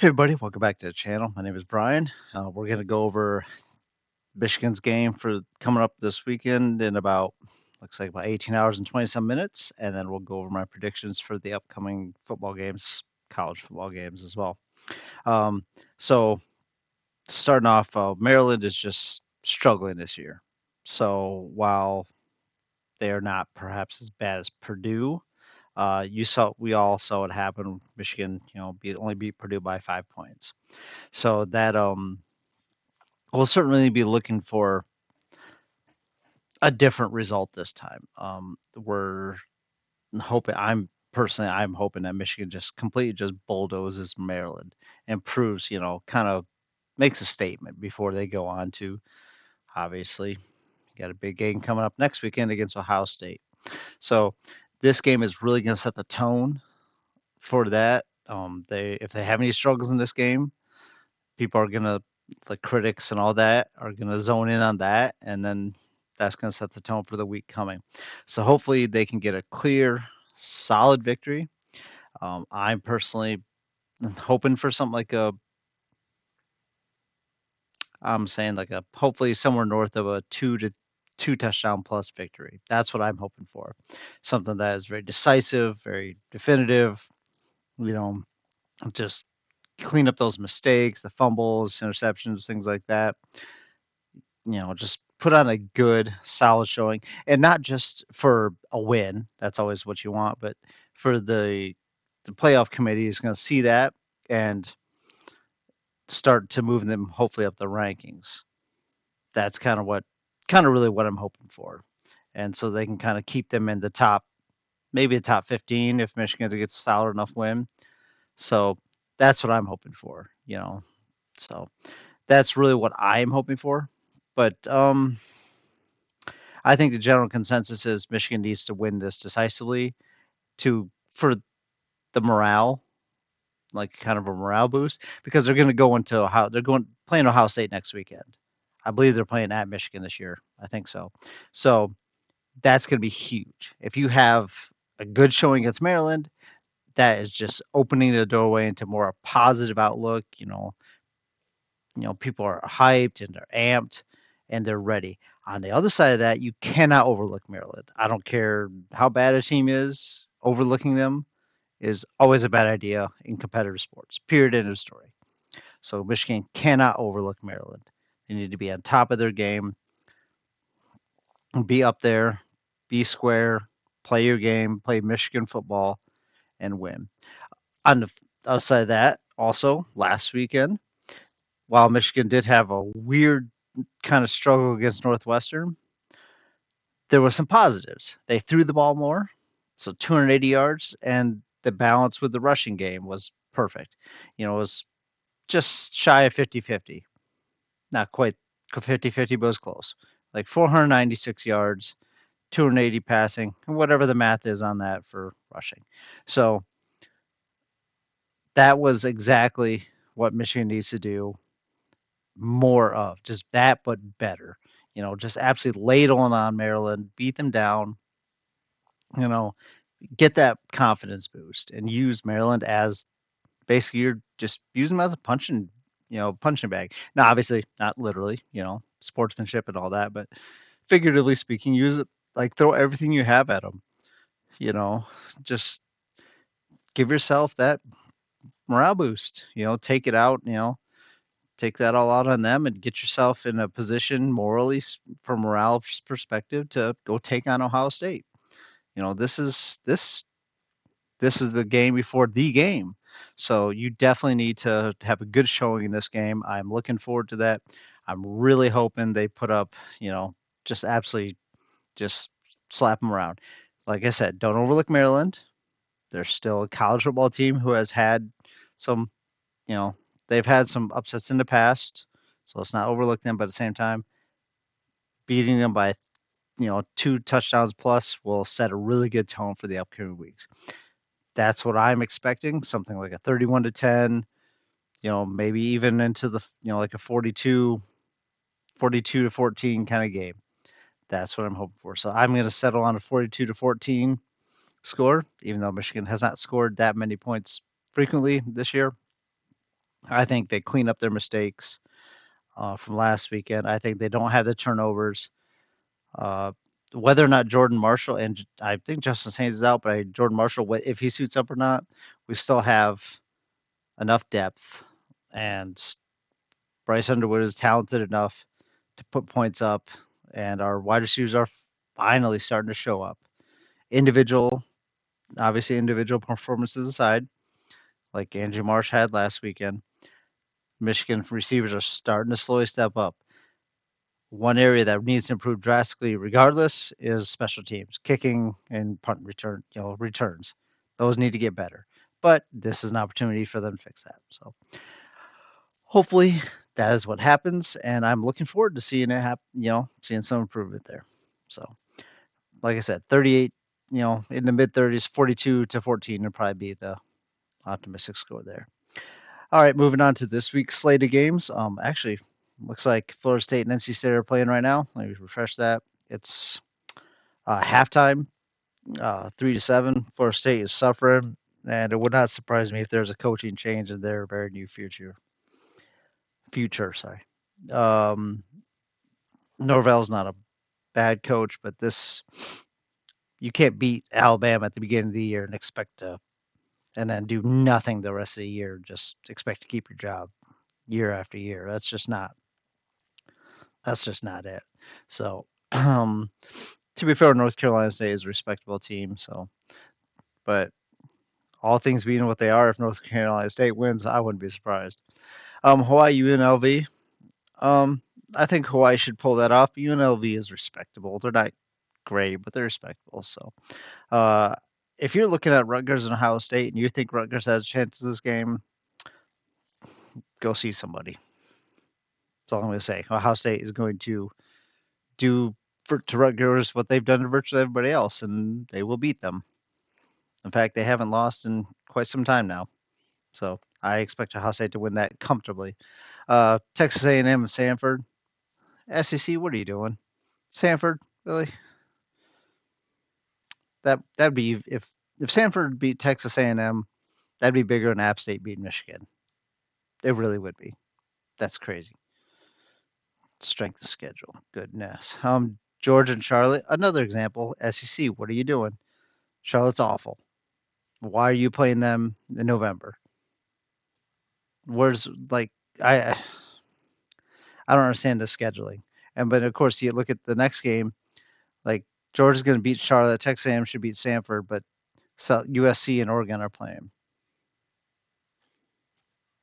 Hey everybody, welcome back to the channel. My name is Brian. We're going to go over Michigan's game for coming up this weekend in looks like about 18 hours and 20 some minutes, and then we'll go over my predictions for the upcoming football games, college football games as well. Um, so starting off, Maryland is just struggling this year. So while they are not perhaps as bad as Purdue, we all saw what happened. Michigan, only beat Purdue by 5 points. So that we'll certainly be looking for a different result this time. We're hoping. I'm hoping that Michigan just completely just bulldozes Maryland and proves, kind of makes a statement before they go on to obviously got a big game coming up next weekend against Ohio State. So this game is really going to set the tone for that. They if they have any struggles in this game, people are gonna the critics and all that are gonna zone in on that, and then that's gonna set the tone for the week coming. So hopefully they can get a clear, solid victory. I'm personally hoping for something like I'm saying like a hopefully somewhere north of a two touchdown plus victory. That's what I'm hoping for. Something that is very decisive, very definitive. You know, just clean up those mistakes, the fumbles, interceptions, things like that. Just put on a good, solid showing, and not just for a win. That's always what you want, but for the playoff committee is going to see that and start to move them hopefully up the rankings. That's kind of really what I'm hoping for, and so they can kind of keep them in the top, maybe the top 15 if Michigan gets a solid enough win. So that's what I'm hoping for. So that's really what I'm hoping for. But I think the general consensus is Michigan needs to win this decisively for the morale, like kind of a morale boost, because they're going to go into Ohio. They're going playing Ohio State next weekend. I believe they're playing at Michigan this year. I think so. So that's going to be huge. If you have a good showing against Maryland, that is just opening the doorway into more a positive outlook. People are hyped and they're amped and they're ready. On the other side of that, you cannot overlook Maryland. I don't care how bad a team is, overlooking them is always a bad idea in competitive sports. Period. End of story. So Michigan cannot overlook Maryland. They need to be on top of their game, be up there, be square, play your game, play Michigan football, and win. On the other side of that, also last weekend, while Michigan did have a weird kind of struggle against Northwestern, there were some positives. They threw the ball more, so 280 yards, and the balance with the rushing game was perfect. It was just shy of 50-50. Not quite 50-50, but it was close. Like 496 yards, 280 passing, and whatever the math is on that for rushing. So that was exactly what Michigan needs to do more of. Just that, but better. Just absolutely ladling on Maryland, beat them down, you know, get that confidence boost and use Maryland as basically you're just use them as a punching bag. Now, obviously, not literally, sportsmanship and all that, but figuratively speaking, use it like throw everything you have at them. You know, just give yourself that morale boost. Take it out. Take that all out on them and get yourself in a position morally, from morale perspective, to go take on Ohio State. This is the game before the game. So you definitely need to have a good showing in this game. I'm looking forward to that. I'm really hoping they put up, just absolutely just slap them around. Like I said, don't overlook Maryland. They're still a college football team who has had some, you know, they've had some upsets in the past. So let's not overlook them. But at the same time, beating them by, two touchdowns plus will set a really good tone for the upcoming weeks. That's what I'm expecting, something like a 31-10, maybe even into the, like a 42-14 kind of game. That's what I'm hoping for. So I'm going to settle on a 42-14 score, even though Michigan has not scored that many points frequently this year. I think they clean up their mistakes from last weekend. I think they don't have the turnovers. Uh, whether or not Jordan Marshall and I think Justin Haynes is out, but Jordan Marshall, if he suits up or not, we still have enough depth, and Bryce Underwood is talented enough to put points up, and our wide receivers are finally starting to show up. Individual, obviously, individual performances aside, like Andrew Marsh had last weekend, Michigan receivers are starting to slowly step up. One area that needs to improve drastically, regardless, is special teams, kicking and punt return, returns. Those need to get better. But this is an opportunity for them to fix that. So hopefully that is what happens, and I'm looking forward to seeing it happen. Seeing some improvement there. So, like I said, 38, in the mid 30s, 42-14 would probably be the optimistic score there. All right, moving on to this week's slate of games. Actually, looks like Florida State and NC State are playing right now. Let me refresh that. It's halftime, 3-7. Florida State is suffering, and it would not surprise me if there's a coaching change in their very near future. Sorry. Um, Norvell's not a bad coach, but you can't beat Alabama at the beginning of the year and expect to, and then do nothing the rest of the year. Just expect to keep your job year after year. That's just not it. So, to be fair, North Carolina State is a respectable team. So, but all things being what they are, if North Carolina State wins, I wouldn't be surprised. Hawaii UNLV. I think Hawaii should pull that off. UNLV is respectable. They're not great, but they're respectable. So, uh, if you're looking at Rutgers and Ohio State and you think Rutgers has a chance in this game, go see somebody. That's all I'm going to say. Ohio State is going to do to Rutgers what they've done to virtually everybody else, and they will beat them. In fact, they haven't lost in quite some time now. So I expect Ohio State to win that comfortably. Texas A&M and Sanford. SEC, what are you doing? Sanford, really? That'd be if Sanford beat Texas A&M, that'd be bigger than App State beating Michigan. It really would be. That's crazy. Strength of schedule. Goodness. Georgia and Charlotte, another example. SEC, what are you doing? Charlotte's awful. Why are you playing them in November? Where's like I I don't understand the scheduling. But of course you look at the next game, like Georgia's going to beat Charlotte, Texas A&M should beat Sanford, but USC and Oregon are playing.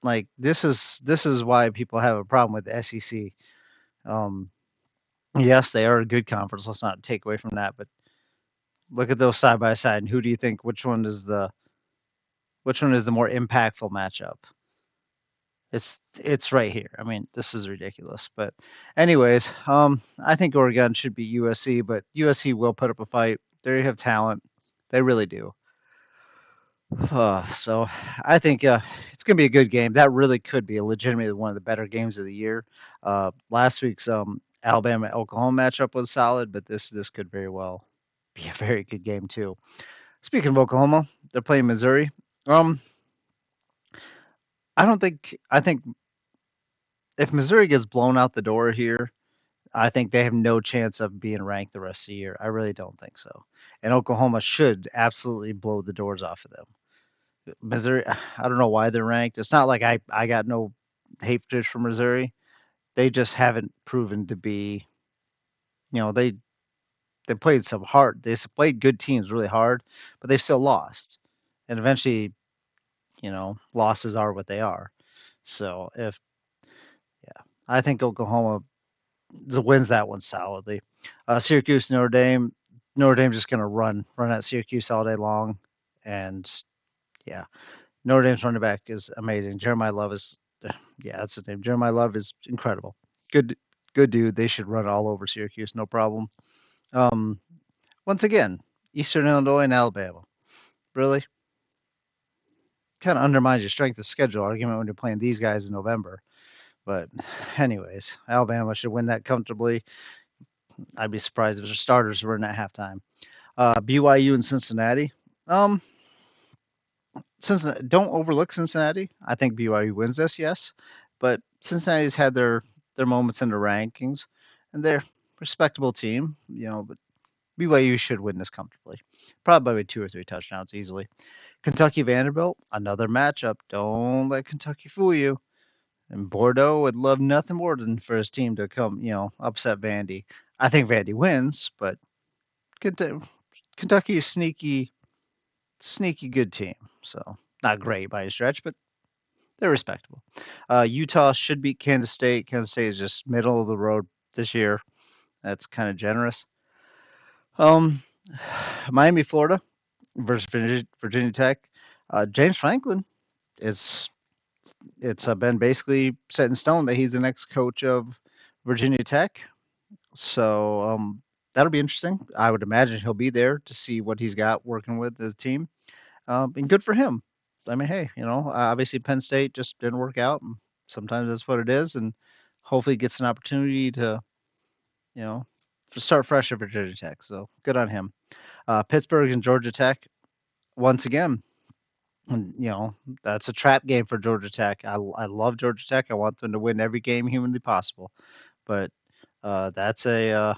Like this is why people have a problem with the SEC. Yes, they are a good conference. Let's not take away from that, but look at those side by side, and who do you think which one is the more impactful matchup? It's right here. I mean, this is ridiculous. But anyways, I think Oregon should beat USC, but USC will put up a fight. They have talent. They really do. So I think it's going to be a good game. That really could be a legitimately one of the better games of the year. Last week's Alabama Oklahoma matchup was solid, but this could very well be a very good game too. Speaking of Oklahoma, they're playing Missouri. Um, I think if Missouri gets blown out the door here, I think they have no chance of being ranked the rest of the year. I really don't think so. And Oklahoma should absolutely blow the doors off of them. Missouri, I don't know why they're ranked. It's not like I got no hatred for Missouri. They just haven't proven to be, they played some hard. They played good teams really hard, but they still lost. And eventually, losses are what they are. So yeah, I think Oklahoma wins that one solidly. Syracuse, Notre Dame. Notre Dame's just going to run at Syracuse all day long, and yeah, Notre Dame's running back is amazing. Jeremiah Love is, yeah, that's his name. Jeremiah Love is incredible. Good, good dude. They should run all over Syracuse, no problem. Um, Once again, Eastern Illinois and Alabama. Really, kind of undermines your strength of schedule argument when you're playing these guys in November. But, anyways, Alabama should win that comfortably. I'd be surprised if their starters were in at halftime. BYU and Cincinnati. Um, Don't overlook Cincinnati. I think BYU wins this, yes, but Cincinnati's had their moments in the rankings, and they're a respectable team, but BYU should win this comfortably, probably by 2 or 3 touchdowns easily. Kentucky Vanderbilt, another matchup. Don't let Kentucky fool you. And Bordeaux would love nothing more than for his team to come, upset Vandy. I think Vandy wins, but Kentucky is sneaky good team. So not great by a stretch, but they're respectable. Utah should beat Kansas State. Kansas State is just middle of the road this year. That's kind of generous. Um, Miami, Florida versus Virginia Tech. James Franklin is it's been basically set in stone that he's the next coach of Virginia Tech. So that'll be interesting. I would imagine he'll be there to see what he's got working with the team. And good for him. I mean, hey, obviously Penn State just didn't work out. And sometimes that's what it is. And hopefully gets an opportunity to, you know, start fresh at Virginia Tech. So good on him. Pittsburgh and Georgia Tech, once again, that's a trap game for Georgia Tech. I love Georgia Tech. I want them to win every game humanly possible. But that's you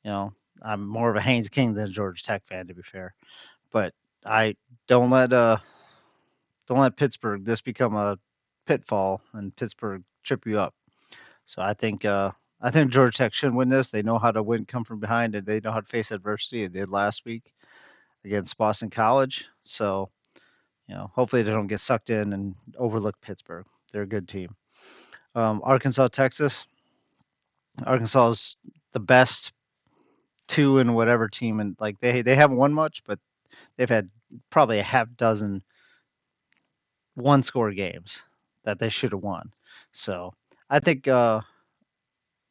know, I'm more of a Haynes King than a Georgia Tech fan, to be fair. But I don't let uh don't let Pittsburgh this become a pitfall and Pittsburgh trip you up. So I think Georgia Tech should win this. They know how to win, come from behind, and they know how to face adversity. They did last week against Boston College. So hopefully they don't get sucked in and overlook Pittsburgh. They're a good team. Arkansas, Texas. Arkansas is the best two and whatever team, and like they haven't won much, but they've had probably a half dozen one score games that they should have won. So I think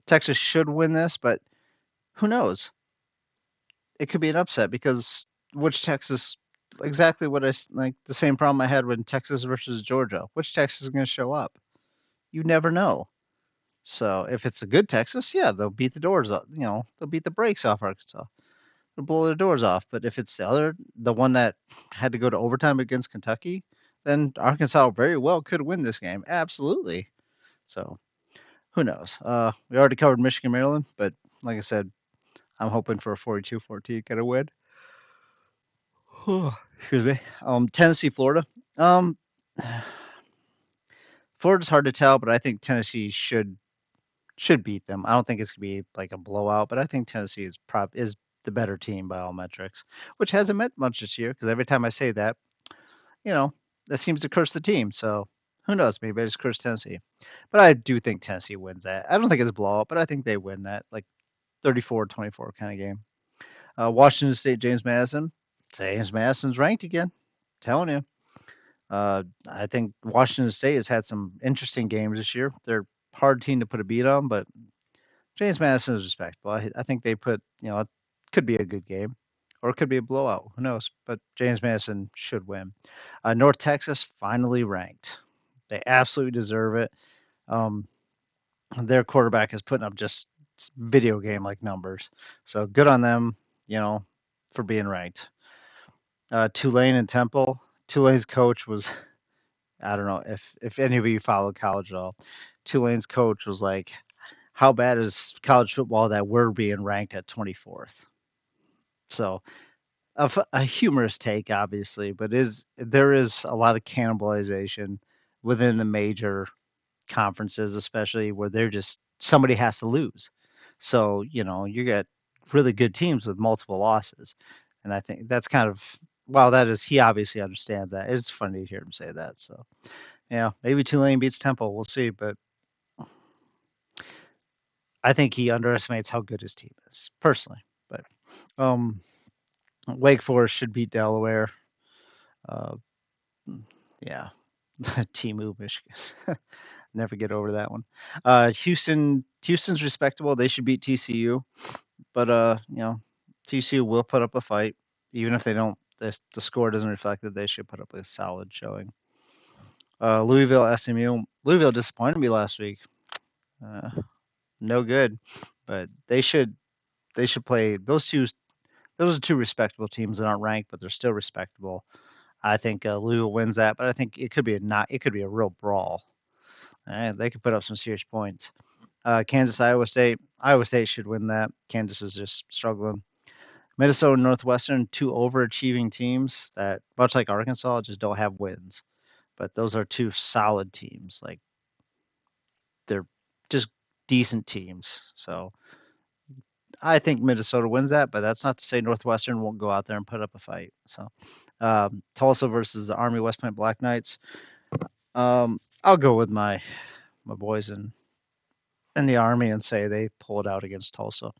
Texas should win this, but who knows? It could be an upset because which Texas, exactly what like the same problem I had when Texas versus Georgia. Which Texas is going to show up? You never know. So if it's a good Texas, yeah, they'll beat the doors up. They'll beat the brakes off Arkansas. They'll blow their doors off. But if it's the one that had to go to overtime against Kentucky, then Arkansas very well could win this game. Absolutely. So who knows? We already covered Michigan, Maryland, but like I said, I'm hoping for a 42-14 kind of win. Excuse me. Tennessee, Florida. Um, Florida's hard to tell, but I think Tennessee should beat them. I don't think it's gonna be like a blowout, but I think Tennessee is the better team by all metrics, which hasn't meant much this year because every time I say that, you know, that seems to curse the team. So who knows? Maybe I just curse Tennessee, but I do think Tennessee wins that. I don't think it's a blowout, but I think they win that, like 34-24 kind of game. Washington State, James Madison. James Madison's ranked again. Telling you. I think Washington State has had some interesting games this year. They're a hard team to put a beat on, but James Madison is respectable. I think they it could be a good game or it could be a blowout. Who knows? But James Madison should win. North Texas finally ranked. They absolutely deserve it. Um, their quarterback is putting up just video game like numbers. So good on them, for being ranked. Tulane and Temple. Tulane's coach was I don't know if any of you follow college at all. Tulane's coach was like, "How bad is college football that we're being ranked at 24th?" So a humorous take, obviously, but there is a lot of cannibalization within the major conferences, especially where they're just somebody has to lose. So you get really good teams with multiple losses, and I think that's kind of well, that is he obviously understands that. It's funny to hear him say that. So yeah, maybe Tulane beats Temple. We'll see, but I think he underestimates how good his team is, personally. But um, Wake Forest should beat Delaware. Uh, yeah, Timu, Michigan. Never get over that one. Houston's respectable. They should beat TCU, but TCU will put up a fight, even if they don't. The score doesn't reflect that they should put up a solid showing. Louisville, SMU. Louisville disappointed me last week. Uh, no good, but they should play those two. Those are two respectable teams that aren't ranked, but they're still respectable. I think Louisville wins that, but I think it could be a real brawl. They could put up some serious points. Kansas, Iowa State. Iowa State should win that. Kansas is just struggling. Minnesota, Northwestern, two overachieving teams that, much like Arkansas, just don't have wins. But those are two solid teams. Like they're just decent teams. So I think Minnesota wins that, but that's not to say Northwestern won't go out there and put up a fight. So Tulsa versus the Army West Point Black Knights. I'll go with my boys in the Army and say they pull it out against Tulsa.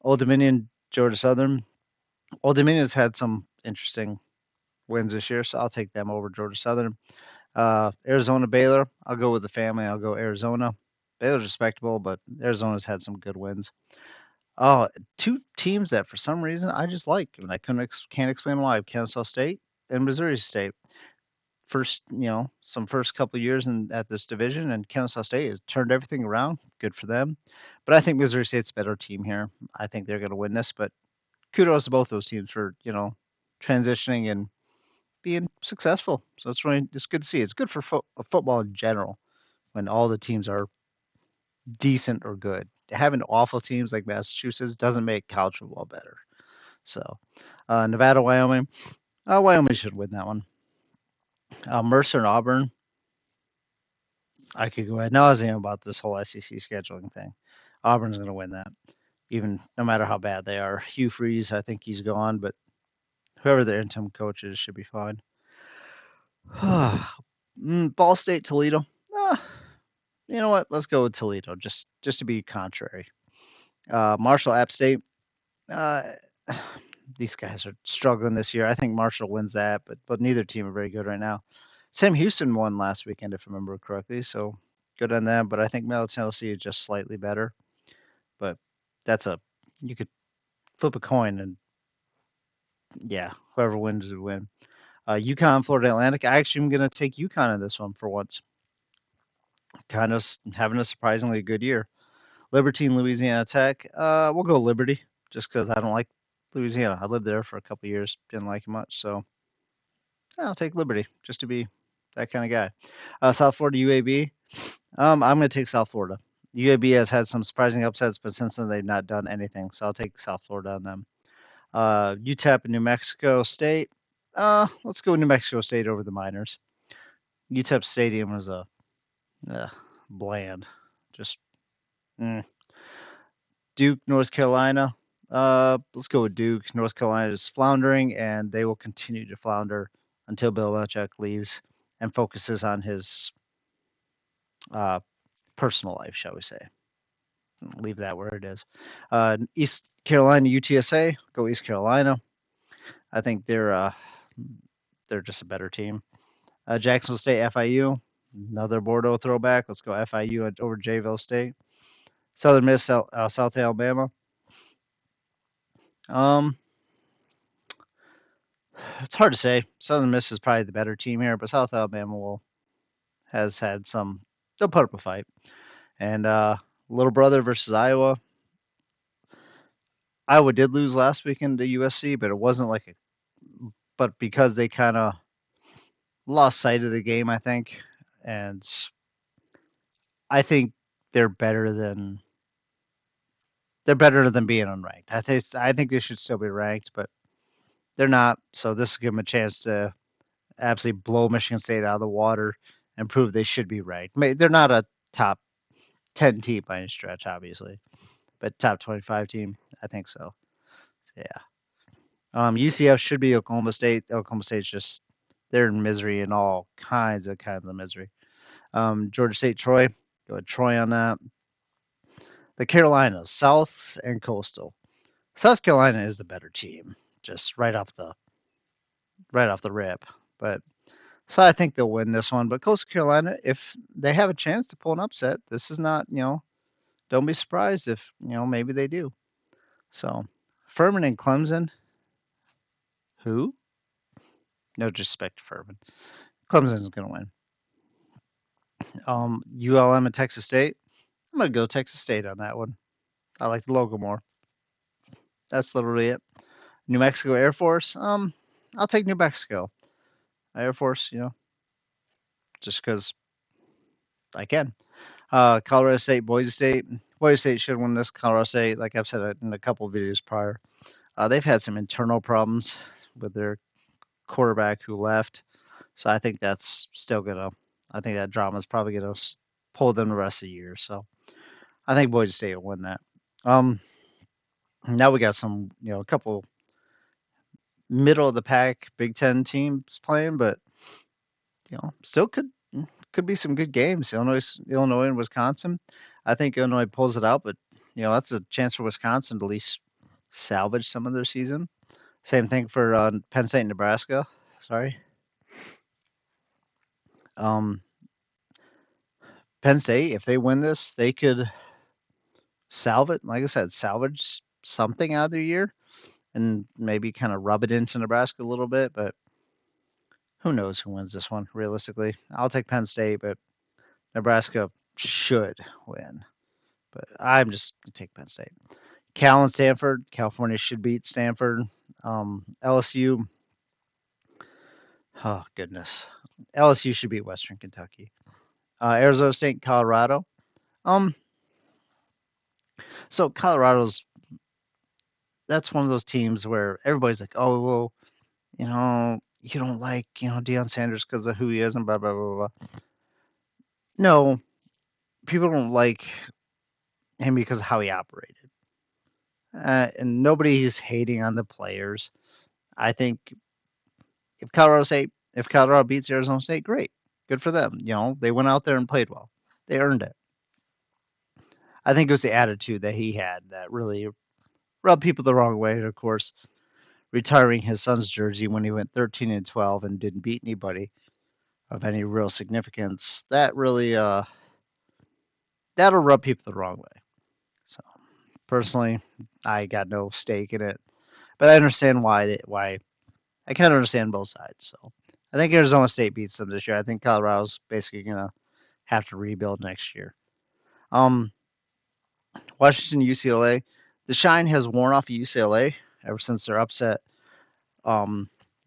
Old Dominion, Georgia Southern. Old Dominion's had some interesting wins this year, so I'll take them over Georgia Southern. Arizona, Baylor. I'll go with the family. I'll go Arizona. Baylor's respectable, but Arizona's had some good wins. Oh, two teams that for some reason I just like, and I can't explain why. Kennesaw State and Missouri State. First, some first couple years at this division, and Kennesaw State has turned everything around. Good for them. But I think Missouri State's a better team here. I think they're going to win this. But kudos to both those teams for transitioning and being successful. So it's good to see. It's good for football in general when all the teams are decent or good. Having awful teams like Massachusetts doesn't make college football better. So, Nevada, Wyoming. Wyoming should win that one. Mercer and Auburn. I could go ahead nauseam about this whole SEC scheduling thing. Auburn's going to win that, even no matter how bad they are. Hugh Freeze, I think he's gone, but whoever their interim coach is should be fine. Ball State, Toledo. You know what? Let's go with Toledo, just to be contrary. Marshall, App State. These guys are struggling this year. I think Marshall wins that, but neither team are very good right now. Sam Houston won last weekend, if I remember correctly, so good on them. But I think Middle Tennessee is just slightly better. But you could flip a coin and yeah, whoever wins would win. UConn, Florida Atlantic. I actually am going to take UConn in this one for once. Kind of having a surprisingly good year. Liberty and Louisiana Tech. We'll go Liberty just because I don't like Louisiana. I lived there for a couple years, didn't like it much, so I'll take Liberty just to be that kind of guy. South Florida UAB. I'm going to take South Florida. UAB has had some surprising upsets, but since then they've not done anything, so I'll take South Florida on them. UTEP and New Mexico State. Let's go New Mexico State over the Miners. UTEP Stadium is bland. Just Duke, North Carolina. Let's go with Duke. North Carolina is floundering, and they will continue to flounder until Bill Belichick leaves and focuses on his personal life, shall we say. Leave that where it is. East Carolina, UTSA. Go East Carolina. I think they're just a better team. Jacksonville State, FIU. Another Bordeaux throwback. Let's go FIU over Jayville State. Southern Miss, South Alabama. It's hard to say. Southern Miss is probably the better team here, but South Alabama has had some. They'll put up a fight. And Little Brother versus Iowa. Iowa did lose last weekend to USC, but it wasn't but because they kind of lost sight of the game, I think, and I think they're better than being unranked. I think they should still be ranked, but they're not. So this will give them a chance to absolutely blow Michigan State out of the water and prove they should be ranked. They're not a top 10 team by any stretch, obviously, but top 25 team, I think so. Yeah. UCF should be Oklahoma State. Oklahoma State's they're in misery and all kinds of misery. Georgia State, Troy. Go with Troy on that. The Carolinas, South and Coastal. South Carolina is the better team, just right off the rip. But so I think they'll win this one. But Coastal Carolina, if they have a chance to pull an upset, this is not, don't be surprised if, maybe they do. So Furman and Clemson. Who? No disrespect to Furman. Clemson's going to win. ULM and Texas State. I'm going to go Texas State on that one. I like the logo more. That's literally it. New Mexico Air Force. I'll take New Mexico. Air Force, just because I can. Colorado State, Boise State. Boise State should win this. Colorado State, like I've said it in a couple of videos prior, they've had some internal problems with their quarterback who left. So I think that's still gonna. I think that drama is probably gonna pull them the rest of the year. So I think Boise State will win that. Um, Now we got some, a couple middle of the pack Big Ten teams playing, but still could be some good games. Illinois, and Wisconsin. I think Illinois pulls it out, but that's a chance for Wisconsin to at least salvage some of their season. Same thing for Penn State, and Nebraska. Sorry, um, Penn State. If they win this, they could salvage. Like I said, salvage something out of their year, and maybe kind of rub it into Nebraska a little bit. But who knows who wins this one? Realistically, I'll take Penn State, but Nebraska should win. But I'm just gonna take Penn State. Cal and Stanford. California should beat Stanford. LSU. Oh goodness, LSU should beat Western Kentucky. Arizona State, Colorado. Um, so Colorado's that's one of those teams where everybody's like, oh well, you don't like Deion Sanders because of who he is and blah blah blah blah. No, people don't like him because of how he operated, and nobody's hating on the players. I think if Colorado beats Arizona State, great, good for them. They went out there and played well. They earned it. I think it was the attitude that he had that really rubbed people the wrong way. And of course, retiring his son's jersey when he went 13-12 and didn't beat anybody of any real significance. That really that'll rub people the wrong way. So personally, I got no stake in it, but I understand why. I kind of understand both sides. So I think Arizona State beats them this year. I think Colorado's basically gonna have to rebuild next year. Um, Washington, UCLA. The shine has worn off of UCLA ever since their upset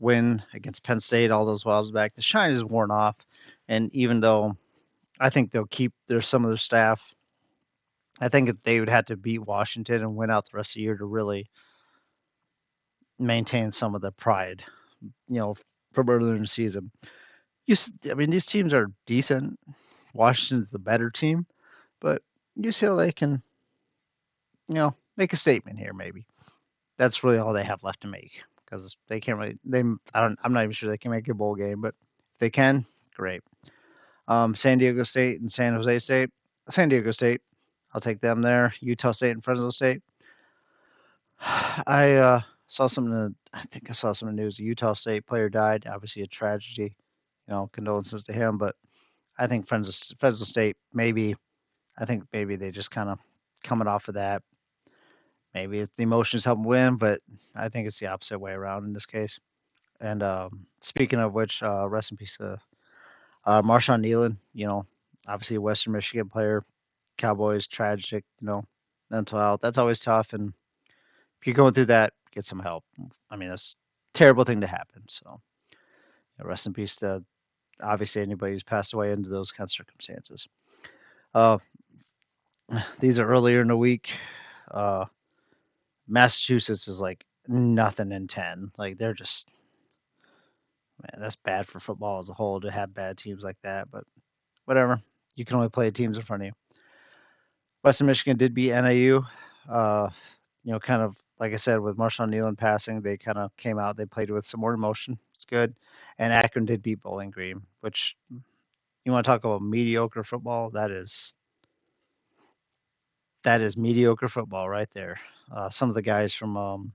win against Penn State all those whiles back. The shine is worn off, and even though I think they'll keep some of their staff, I think that they would have to beat Washington and win out the rest of the year to really maintain some of the pride, from earlier in the season. I mean, these teams are decent. Washington's the better team, but UCLA can, make a statement here. Maybe that's really all they have left to make because they can't really. I'm not even sure they can make a bowl game, but if they can, great. San Diego State and San Jose State. San Diego State, I'll take them there. Utah State and Fresno State. I saw something. I think I saw some news. A Utah State player died. Obviously, a tragedy. Condolences to him. But I think Fresno State maybe. I think maybe they just kind of coming off of that. Maybe it's the emotions help them win, but I think it's the opposite way around in this case. And speaking of which, rest in peace to Marshawn Nealon. Obviously a Western Michigan player. Cowboys tragic. Mental health. That's always tough. And if you're going through that, get some help. I mean, that's a terrible thing to happen. So rest in peace to obviously anybody who's passed away into those kind of circumstances. Uh, these are earlier in the week. Uh, Massachusetts is like nothing in 10. Like they're just, man, that's bad for football as a whole to have bad teams like that. But whatever. You can only play teams in front of you. Western Michigan did beat NAU. Uh, kind of like I said, with Marshawn Nealon passing, they kind of came out. They played with some more emotion. It's good. And Akron did beat Bowling Green, which you want to talk about mediocre football? That is mediocre football right there. Some of the guys from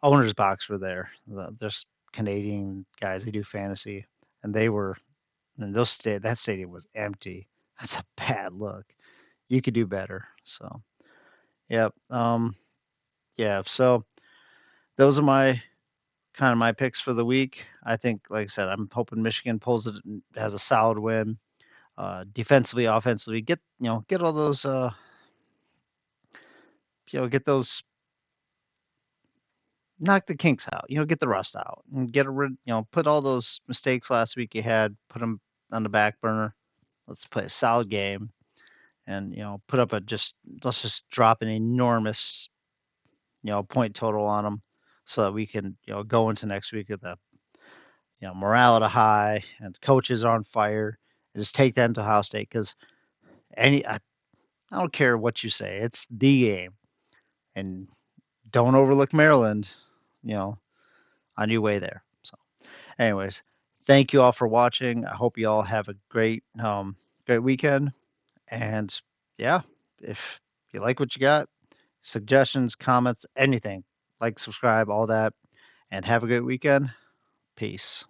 Owners Box were there. There's Canadian guys. They do fantasy, and they were. And that stadium was empty. That's a bad look. You could do better. So, yep. Yeah. So those are my picks for the week. I think, like I said, I'm hoping Michigan pulls it, has a solid win, defensively, offensively. Get all those, get those knock the kinks out, get the rust out and put all those mistakes last week you had, put them on the back burner. Let's play a solid game and, put up let's just drop an enormous, point total on them so that we can, go into next week with morale at a high and coaches are on fire and just take that into Ohio State because any, I, I don't care what you say. It's the game and don't overlook Maryland, you know, on your way there. So anyways, thank you all for watching. I hope you all have a great weekend. And yeah, if you like what you got, suggestions, comments, anything, like, subscribe, all that, and have a great weekend. Peace.